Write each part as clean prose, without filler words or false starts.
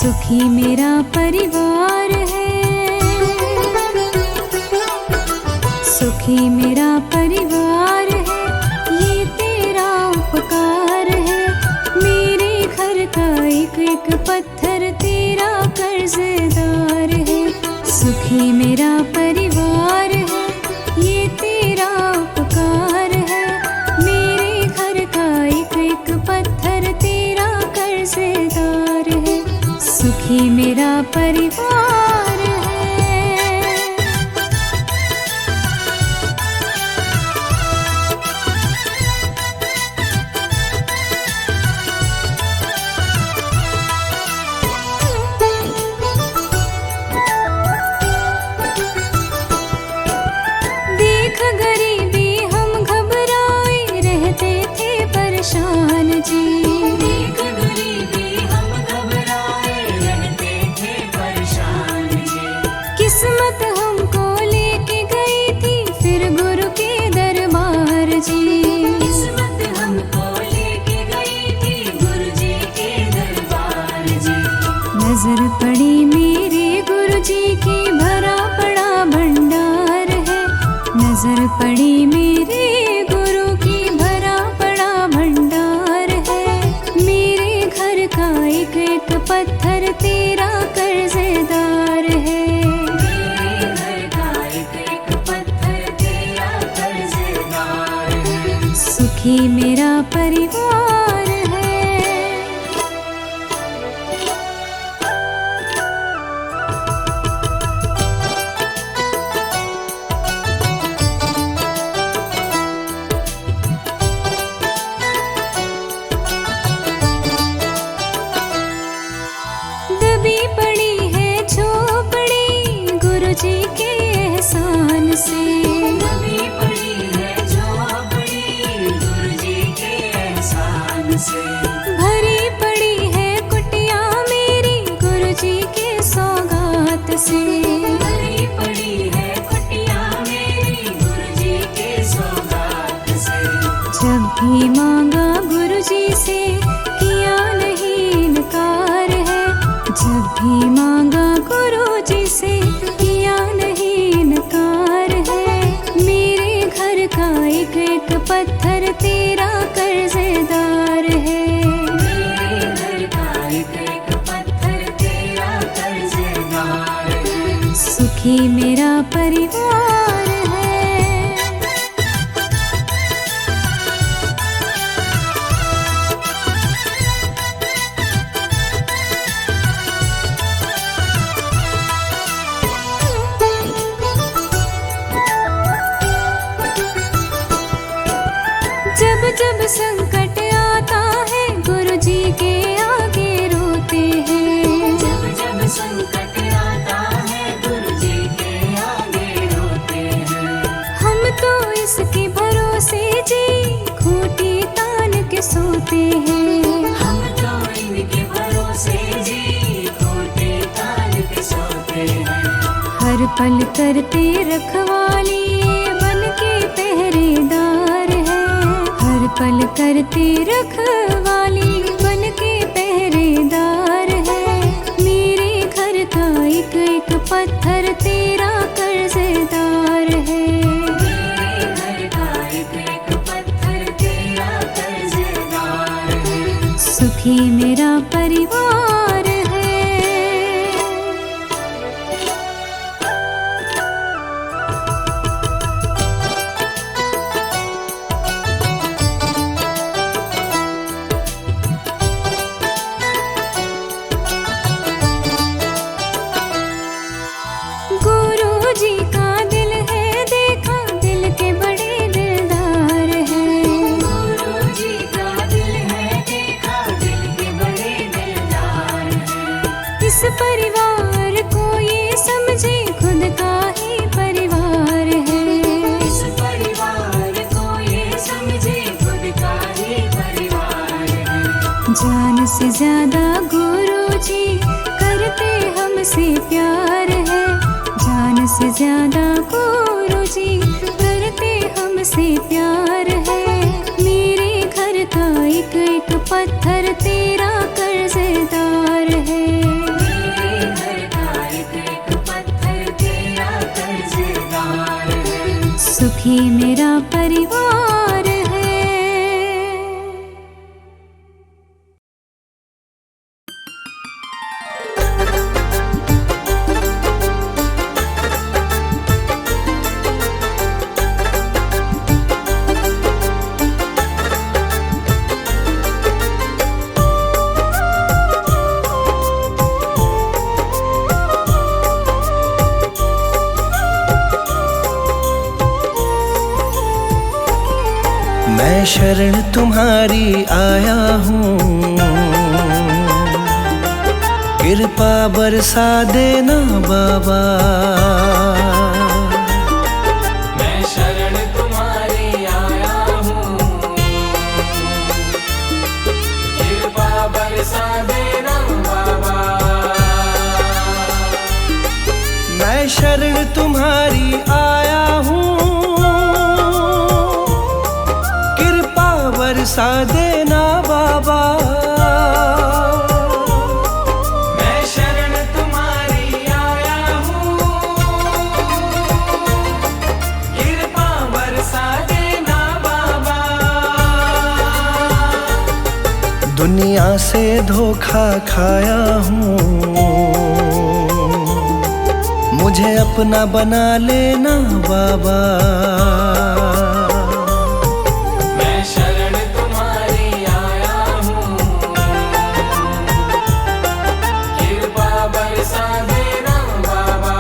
सुखी मेरा परिवार है, सुखी मेरा परिवार है, ये तेरा उपकार है। मेरे घर का एक एक पत्थर तेरा कर्जदार है। सुखी मेरा परिवार है, ये तेरा उपकार है। मेरे घर का एक एक पत्थर तेरा कर्जदार है। सुखी मेरा परिवार है। देख गरीबी हम घबराए रहते थे परेशान जी। देख गरीबी हम घबराए रहते थे परेशान जी। किस्मत हमको लेके गई थी फिर गुरु के दरबार जी। किस्मत हमको लेके गई थी गुरु जी के दरबार जी। नजर पड़ी मेरे गुरु जी की भरा पड़ा भंडार है। नजर पड़ी मेरे गुरु की भरा पड़ा भंडार है। मेरे घर का एक एक पत्थर तेरा कर्जदार है। मेरे घर का एक एक पत्थर तेरा कर्जदार है। सुखी मेरा परिवार है। दबी पड़ी है झोपड़ी गुरु जी के एहसान से। दबी पड़ी है झोपड़ी गुरु जी के एहसान से। भरी पड़ी है कुटिया मेरी गुरु जी के सौगात से। भरी पड़ी है कुटिया मेरी गुरु जी के सौगात से। जब भी मांगा गुरु जी से किया नहीं इनकार है। जब भी मांगा गुरु जी से किया नहीं इनकार है। मेरे घर का एक एक पत्थर तेरा कर्जदार है। मेरे घर का एक एक पत्थर तेरा कर्जदार है। सुखी मेरा परिवार है। जब जब संकट आता है गुरु जी के आगे रोते हैं। जब जब संकट आता है गुरु जी के आगे रोते हैं। हम तो इसके भरोसे जी खूंटी तान के सोते हैं। हम तो इनके भरोसे जी खोटे तान के सोते हैं। हर पल करते रखवाली बन के पहरेदार है। हर पल करते रखवाली बन के पहरेदार है। मेरे घर का एक एक पत्थर तेरा कर्जदार है। मेरे घर का एक एक पत्थर तेरा कर्जदार है। सुखी मेरा परिवार है। गुरु जी का दिल है देखा दिल के बड़े दिलदार हैं। गुरु जी का दिल है देखा दिल के बड़े दिलदार हैं। इस परिवार को ये समझे खुद का ही परिवार है। इस परिवार को ये समझे खुद का ही परिवार है। जान से ज्यादा गुरु जी करते हमसे प्यार है। जान से ज्यादा गुरु जी करते हमसे प्यार है। मेरे घर का एक एक पत्थर तेरा कर्जदार है। परिवार है। मैं शरण तुम्हारी आया हूँ, कृपा बरसा देना बाबा। मैं शरण तुम्हारी आया हूँ, कृपा बरसा देना बाबा। मैं शरण तुम्हारी आया हूँ, कृपा बरसा देना बाबा। मैं शरण तुम्हारी आया हूँ, कृपा बरसा देना बाबा। दुनिया से धोखा खाया हूँ, मुझे अपना बना लेना बाबा। मैं शरण तुम्हारी आया हूँ, कृपा बरसा देना बाबा।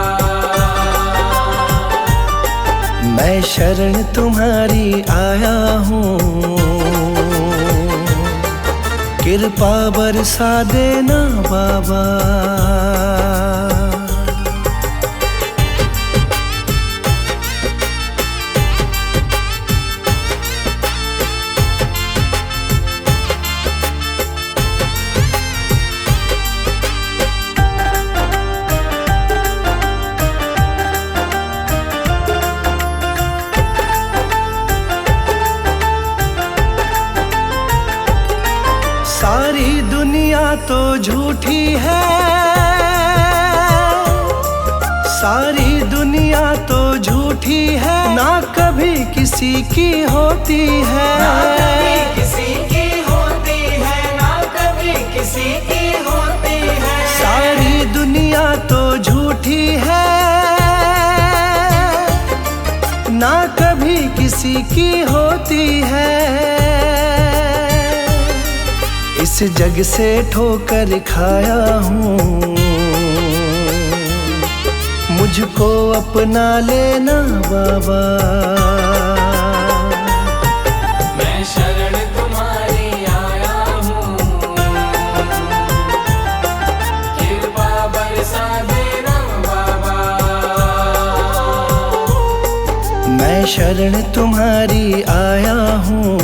मैं शरण तुम्हारी आया हूँ, कृपा बरसा देना बाबा। सारी दुनिया तो झूठी है, सारी दुनिया तो झूठी है, ना कभी किसी की होती है। ना कभी किसी की होती है, ना कभी किसी की होती है। सारी दुनिया तो झूठी है, ना कभी किसी की होती है। इस जग से ठोकर खाया हूँ, मुझको अपना लेना बाबा। मैं शरण तुम्हारी आया हूँ, कृपा बरसा देना बाबा। मैं शरण तुम्हारी आया हूँ,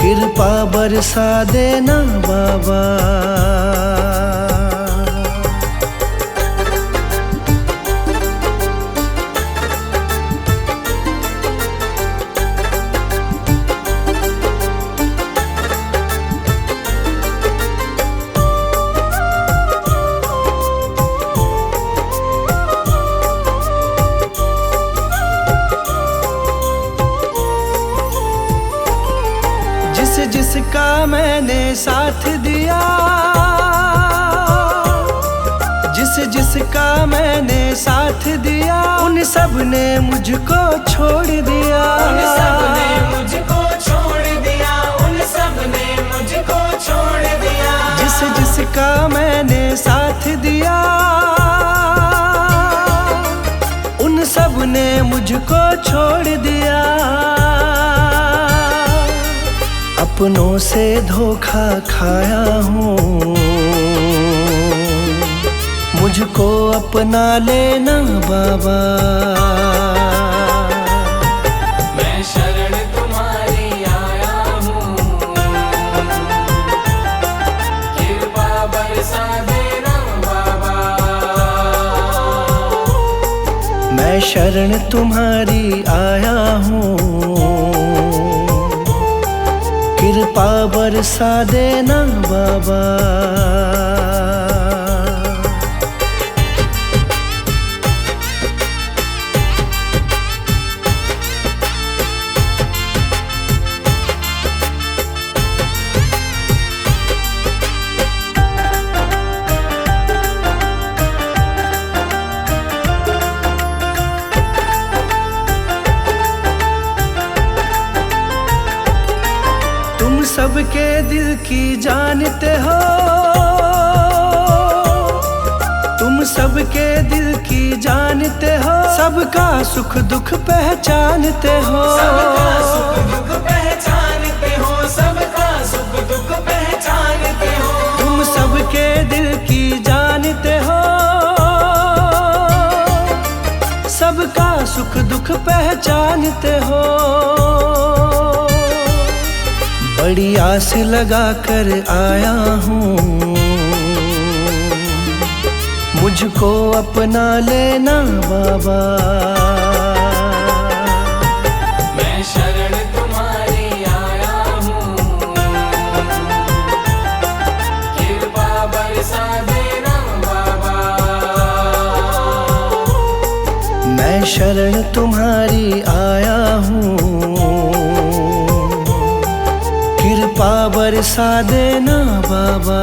कृपा बरसा देना बाबा। जिसका मैंने साथ दिया, जिसका मैंने साथ दिया, उन सब ने मुझको छोड़ दिया। उन सब ने मुझको छोड़ दिया, उन सब ने मुझको छोड़ दिया। जिसका मैंने साथ दिया, उन सब ने मुझको छोड़ दिया। अपनों से धोखा खाया हूँ, मुझको अपना लेना बाबा। मैं शरण तुम्हारी आया हूँ, कृपा बरसा देना बाबा। मैं शरण तुम्हारी आया हूँ, कृपा बरसा देना बाबा। तुम सबके दिल की जानते हो, तुम सबके दिल की जानते हो, सबका सुख दुख पहचानते हो, सबका सुख दुख पहचानते हो, सबका सुख दुख पहचानते हो। तुम सबके दिल की जानते हो, सबका सुख दुख पहचानते हो। बड़ी आस लगा कर आया हूँ, मुझको अपना लेना बाबा। मैं शरण तुम्हारी आया हूँ, कृपा बरसा देना बाबा। मैं शरण तुम्हारी आया हूँ, कृपा बरसा देना बाबा।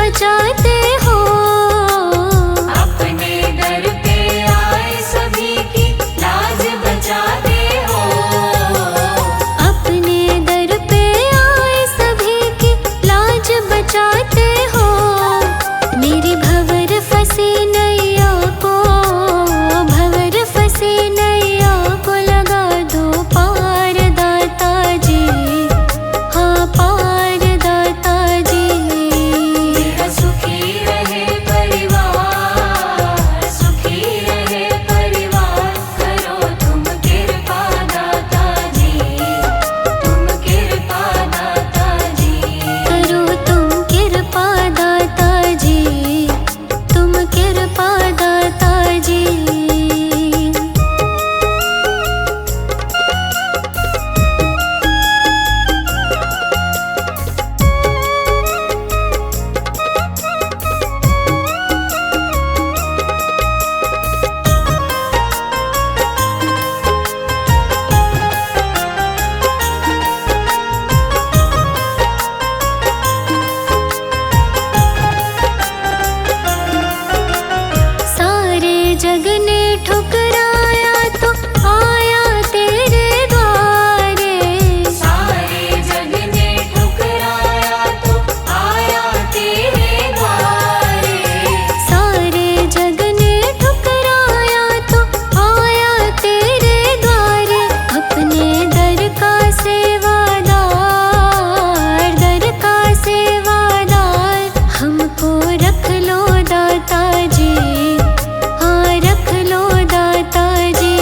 बचाते हो। अपने दर पे आए सभी की लाज बचाते हो। अपने दर पे आए सभी की लाज बचाते हो। मेरी भंवर फंसी नैया को, भंवर फंसी नैया को लगा दो पार दाता जी, हाँ पार दाता जी। मेरा सुखी रहे परिवार, सुखी रहे परिवार, करो तुम कृपा दाता जी, तुम कृपा दाता जी। करो तुम कृपा दाता जी, तुम कृपा दाता जी। सारे जग ने ठुकराया तो आया तेरे द्वारे। सारे जग ने ठुकराया तो आया तेरे द्वारे। सारे जग ने ठुकराया तो आया तेरे द्वारे। अपने दर का सेवादार, दर का सेवादार हमको रख लो दाता जी, हाँ रख लो दाता जी।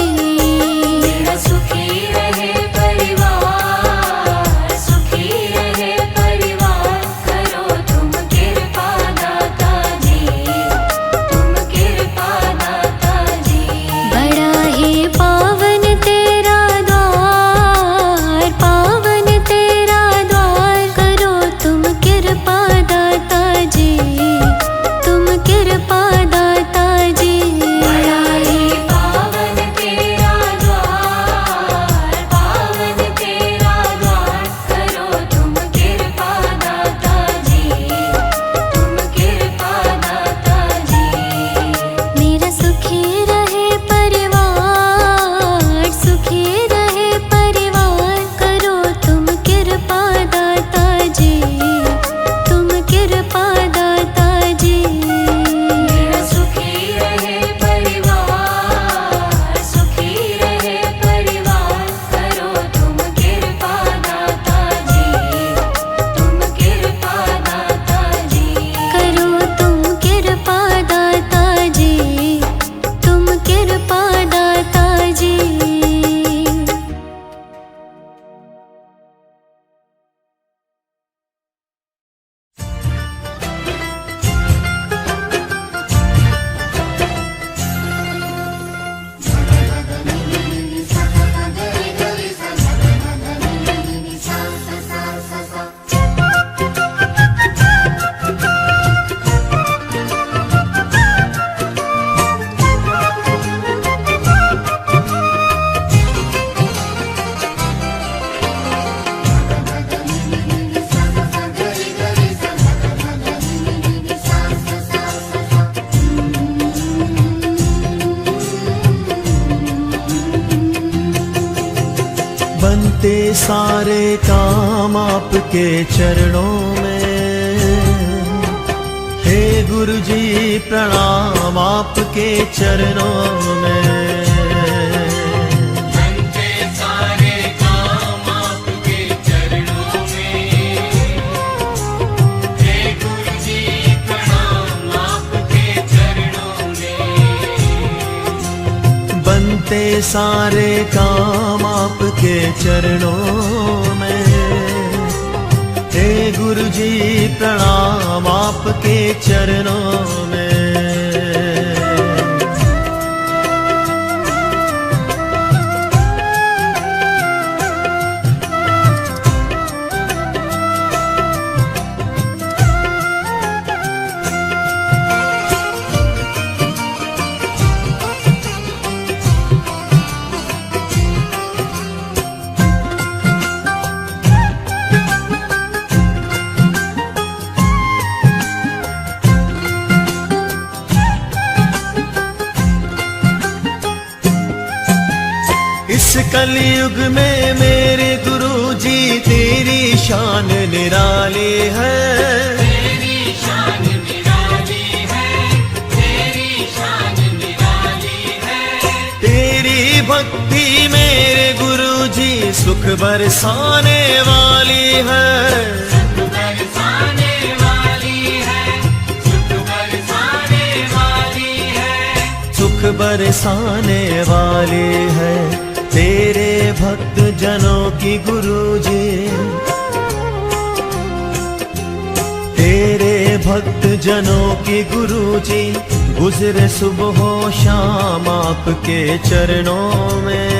मेरा सुखी रहे परिवार, सुखी रहे परिवार, करो तुम कृपा दाता जी, तुम कृपा दाता जी। बड़ा ही पावन तेरा द्वार, पावन तेरा द्वार, करो तुम कृपा दाता जी, तुम कृपा दाता जी। बड़ा ही पावन तेरा द्वार, पावन तेरा द्वार, करो तुम कृपा दाता जी, तुम कृपा दाता जी। मेरा सुखी रहे परिवार, सुखी रहे परिवार, करो तुम कृपा दाता जी, तुम कृपा दाता जी। मेरा सुखी रहे परिवार, सुखी रहे परिवार, करो तुम कृपा दाता जी, तुम कृपा दाता जी। करो तुम कृपा दाता जी, तुम कृपा दाता जी। बनते सारे काम आपके चरणों में। हे गुरु जी प्रणाम आपके चरणों में। बनते सारे काम आपके चरणों में। हे गुरु जी प्रणाम आपके चरणों में। बनते सारे काम आपके चरणों में। हे गुरु जी प्रणाम आपके चरणों में। कलयुग में मेरे गुरु जी तेरी शान निराली है। तेरी शान निराली है, तेरी शान निराली है। तेरी भक्ति मेरे गुरु जी सुख बरसाने वाली है। सुख बरसाने वाली है, सुख बरसाने वाली है। सुख बरसाने वाली है तेरे भक्त जनों की गुरु जी। तेरे भक्त जनों की गुरु जी गुजरे सुबह हो शाम आपके चरणों में।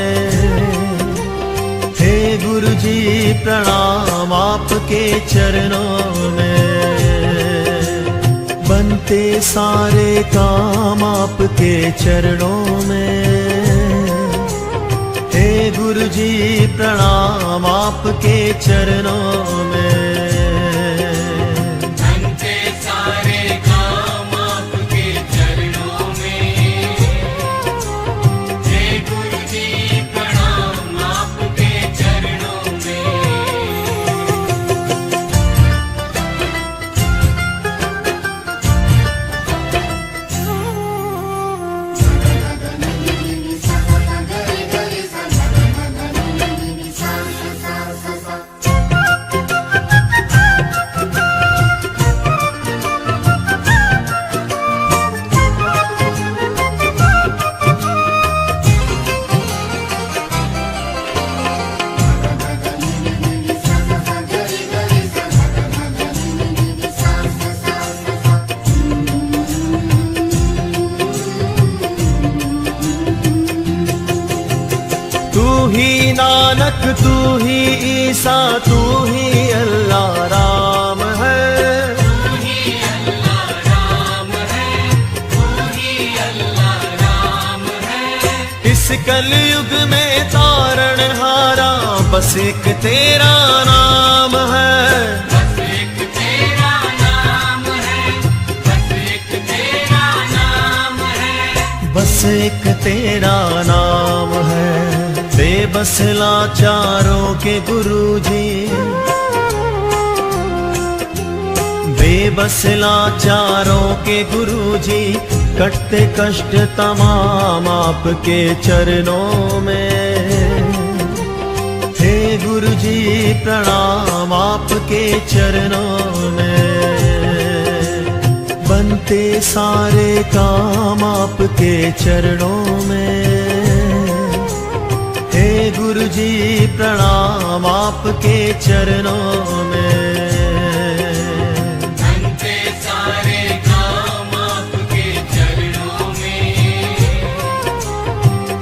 हे गुरु जी प्रणाम आपके चरणों में। बनते सारे काम आपके चरणों में। हे गुरु जी प्रणाम आपके चरणों में। बनते सारे काम आपके चरणों में। हे गुरु जी प्रणाम आपके चरणों में। तू ही नानक तू ही ईसा तू ही अल्लाह राम है। तू ही अल्लाह राम है, तू ही अल्लाह राम है। इस कलयुग में तारण हारा बस एक तेरा नाम है। बस एक तेरा नाम है, बस एक तेरा नाम है। बस एक तेरा नाम है। बेबस लाचारों के गुरु जी। बेबस लाचारों के गुरु जी कटते कष्ट तमाम आपके चरणों में। हे गुरु जी प्रणाम आपके चरणों में। बनते सारे काम आपके चरणों में। हे गुरु जी प्रणाम आपके चरणों में। बनते सारे काम आपके चरणों में।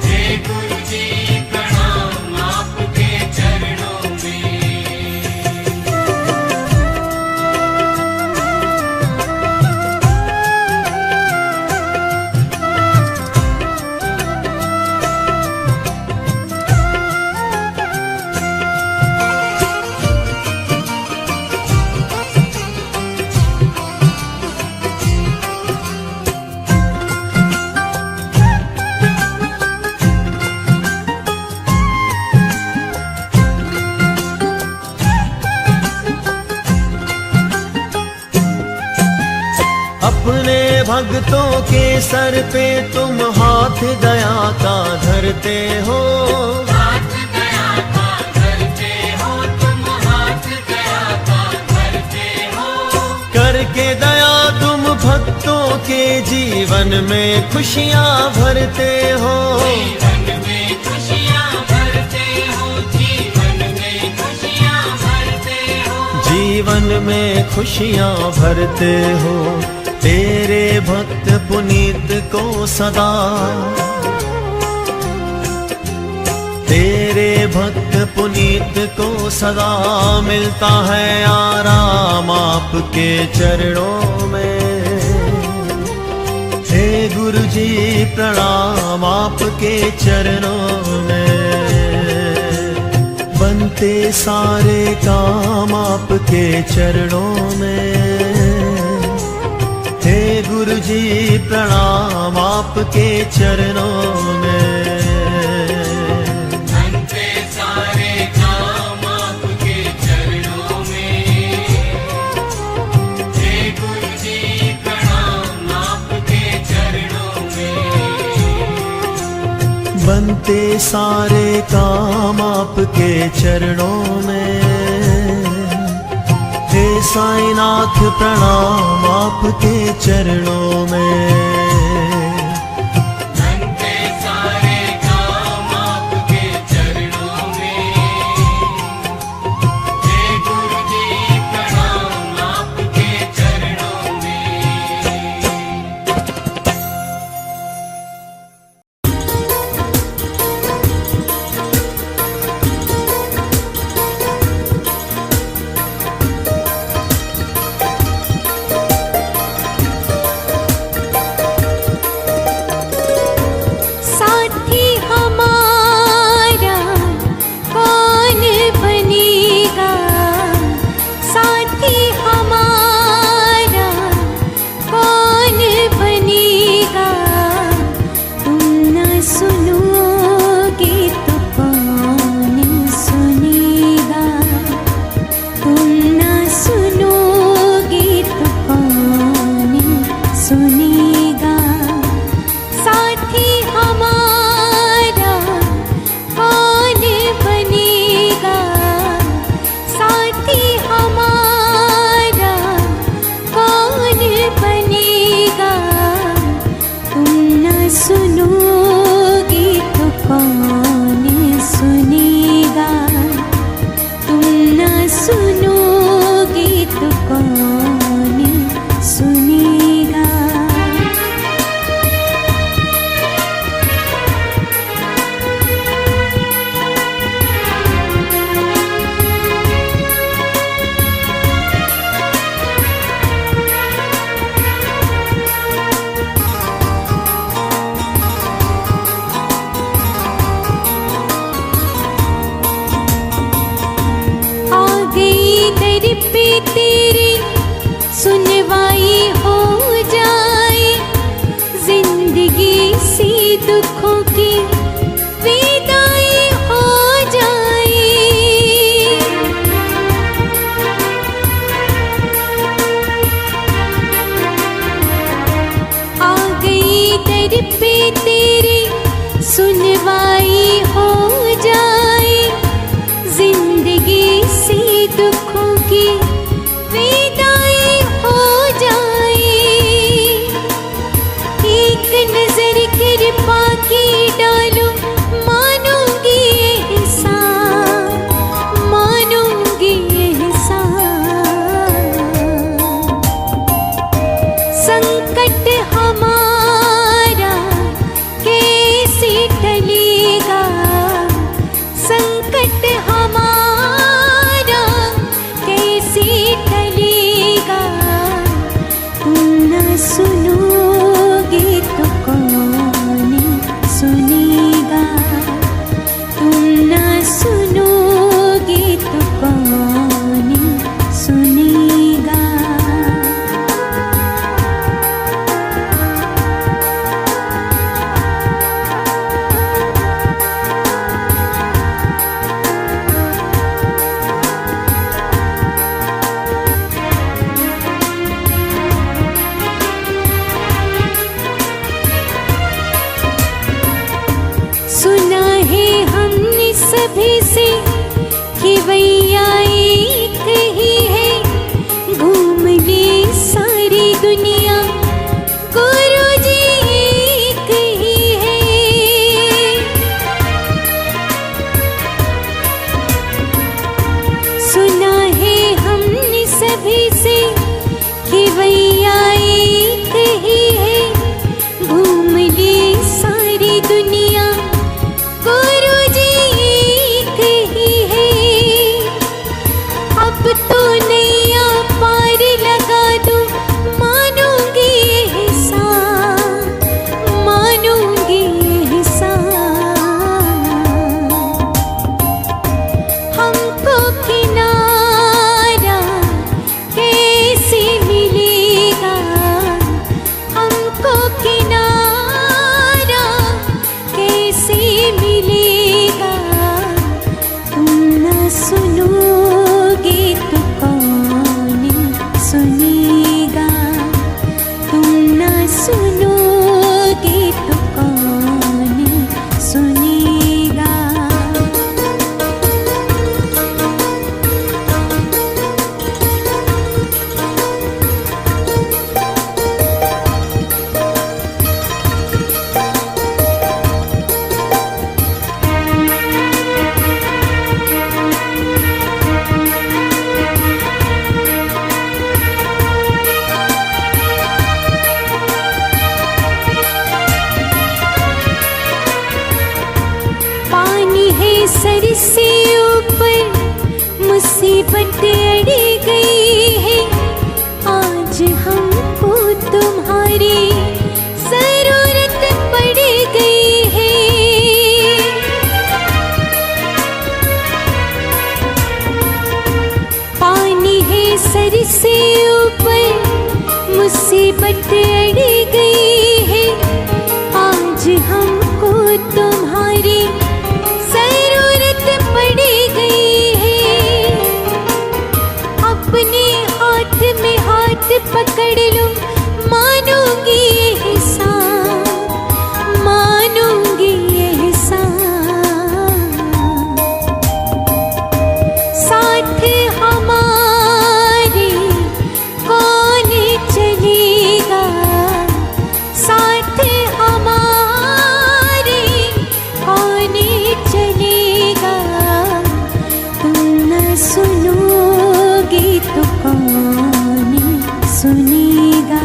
हे गुरु जी प्रणाम आपके चरणों में। अपने भक्तों के सर पे तुम हाथ दया का धरते हो। हाथ दया का धरते हो, तुम हाथ दया का धरते हो। करके दया तुम भक्तों के जीवन में खुशियाँ भरते हो। जीवन में खुशियाँ भरते हो, जीवन में खुशियाँ भरते हो। जीवन में खुशियाँ भरते हो। तेरे भक्त पुनीत को सदा। तेरे भक्त पुनीत को सदा मिलता है आराम आपके चरणों में। हे गुरु जी प्रणाम आपके चरणों में। बनते सारे काम आपके चरणों में। हे गुरु जी प्रणाम आपके चरणों में। बनते सारे काम आपके चरणों में। हे साईनाथ प्रणाम आपके चरणों में। बनते सारे काम आपके चरणों में। हे गुरु जी प्रणाम आपके चरणों में। साथी हमारा कौन बनेगा, साथी हमारा कौन बनेगा। तुम न सुनोगे तो कौन सुनेगा, तुम न सुनोगे तो कौन सुनेगा। साथी हमारा कौन बनेगा, साथी हमारा कौन बनेगा। तुम न सुनोगे तो कौन सुनेगा, तुम न सुनोगे तो कौन सुनेगा। आ गई दर पे तेरी सुनवाई हो जाए, जिंदगी सी दुखों की विदाई हो जाए। आ गई दर पे तेरी सुनवाई हो जाए, जिंदगी सी दुखों की विदाई हो जाए। एक नजर कृपा की डालो, मानूंगी एहसान, मानूंगी एहसान। संकट हमारा कैसे टलेगा, संकट हमारा कैसे टलेगा। तुम न सुनोगे तो कौन सुनेगा, तुम न सुनोगे तो कौन सुनेगा। सुना है हमने सभी से कि भैया एक ही है, घूम ले सारी दुनिया गुरु जी एक ही है। सुना है हमने सभी से कि भैया एक ही है, घूम ले सारी दुनिया गुरु जी एक सर से ऊपर मुसीबत अड़ी गई है, आज हमको तुम्हारी जरूरत पड़ गई है। पानी है सर से ऊपर मुसीबत अड़ी गई है, आज हमको तुम्हारी जरूरत पड़ गई है। अपने हाथ में हाथ पकड़ लूं, मानूंगी एहसान, मानूंगी एहसान। साथ हमारे कौन चलेगा, साथ हमारे कौन चलेगा। तुम न सुनोगे तो कौन सुनेगा,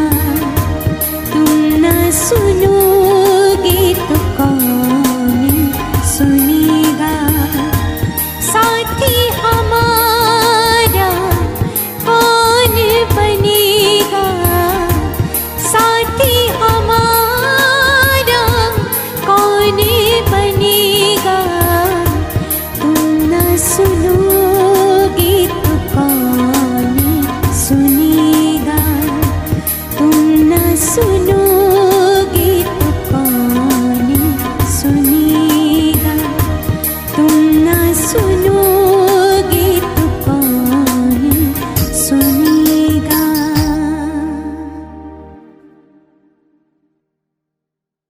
तुम न सुनोगे तो कौन सुनेगा। साथी हमारा कौन बनेगा, साथी हमारा कौन बनेगा। तुम न सुनो